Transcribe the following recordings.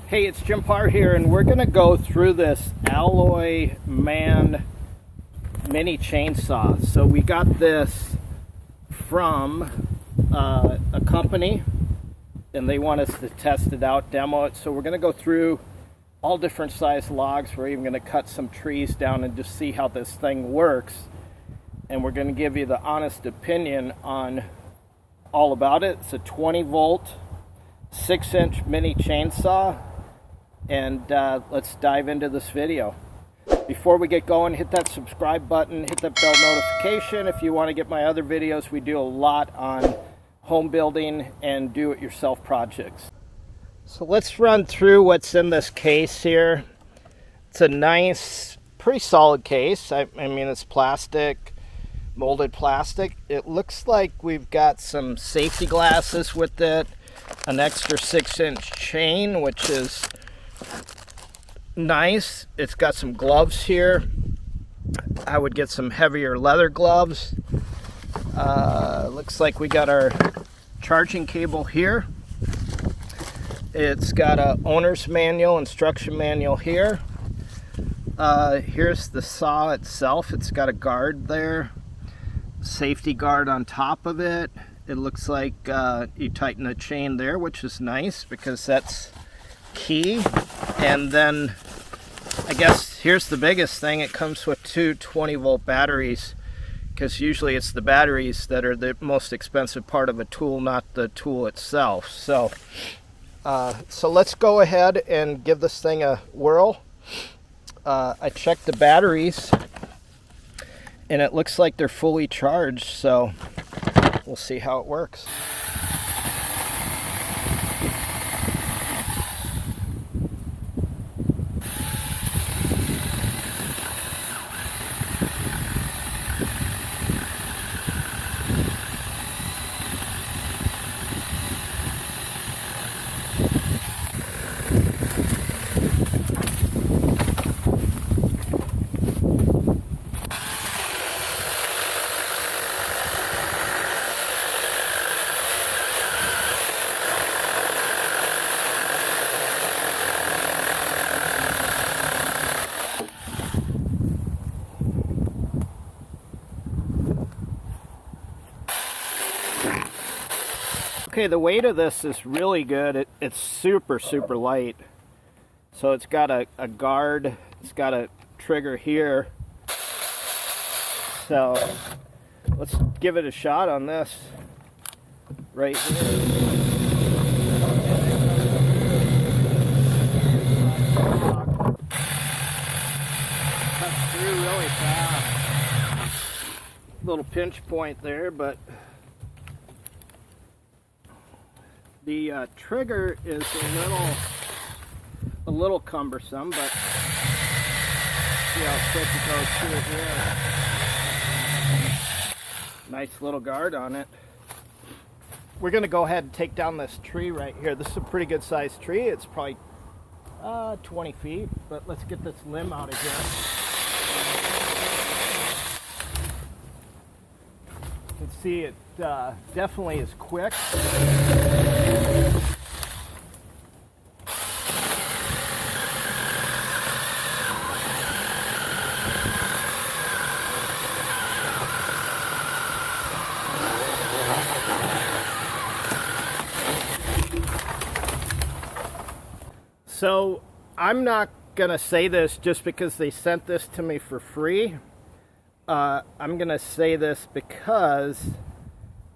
Hey, it's Jim Parr here, and we're going to go through this Alloyman mini chainsaw. So we got this from a company, and they want us to test it out, demo it. So we're going to go through all different size logs. We're even going to cut some trees down and just see how this thing works. And we're going to give you the honest opinion on all about it. It's a 20-volt, 6-inch mini chainsaw. And let's dive into this video. Before we get going, hit that subscribe button, hit that bell notification. If you want to get my other videos, we do a lot on home building and do-it-yourself projects. So let's run through what's in this case here. It's a nice, pretty solid case. I mean, it's plastic, molded plastic. It looks like we've got some safety glasses with it, an extra 6-inch chain, which is nice. It's got some gloves here. I would get some heavier leather gloves. Looks like we got our charging cable here. It's got a owner's manual, instruction manual here. Here's the saw itself. It's got a guard there, safety guard on top of it. It looks like you tighten the chain there, which is nice because that's key. And then I guess here's the biggest thing. It comes with two 20-volt batteries, because usually it's the batteries that are the most expensive part of a tool, not the tool itself. So let's go ahead and give this thing a whirl. I checked the batteries and it looks like they're fully charged, so we'll see how it works. Okay, the weight of this is really good. It's super light. So it's got a guard, it's got a trigger here. So let's give it a shot on this right here. Cuts through really fast. Little pinch point there, but the trigger is a little cumbersome, but see how quick it goes through here. Nice little guard on it. We're going to go ahead and take down this tree right here. This is a pretty good sized tree. It's probably 20 feet, but let's get this limb out of here. You can see it definitely is quick. So I'm not gonna say this just because they sent this to me for free. I'm gonna say this because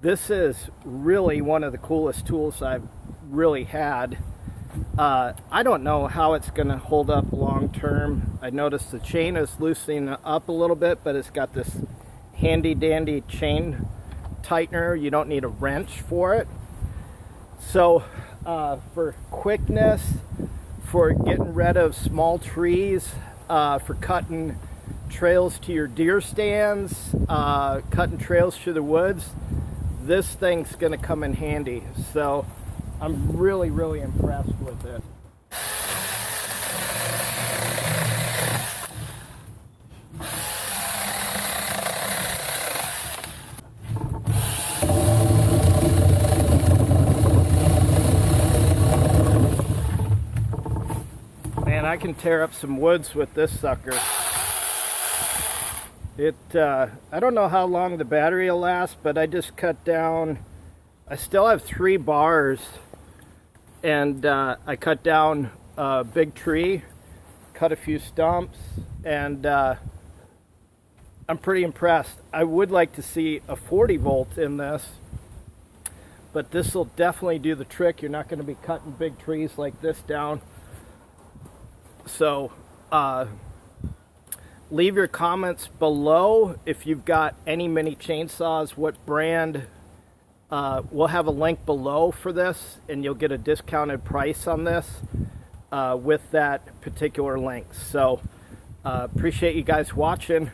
this is really one of the coolest tools I've really had. I don't know how it's gonna hold up long term. I noticed the chain is loosening up a little bit, but it's got this handy dandy chain tightener. You don't need a wrench for it. So for quickness, for getting rid of small trees, for cutting trails to your deer stands, cutting trails through the woods, this thing's gonna come in handy. So I'm really impressed with it. Man, I can tear up some woods with this sucker. I don't know how long the battery will last, but I just cut down, I still have 3 bars, and I cut down a big tree, cut a few stumps, and I'm pretty impressed. I would like to see a 40 volt in this, but this will definitely do the trick. You're not going to be cutting big trees like this down. So leave your comments below if you've got any mini chainsaws, what brand. We'll have a link below for this, and you'll get a discounted price on this with that particular link. So appreciate you guys watching.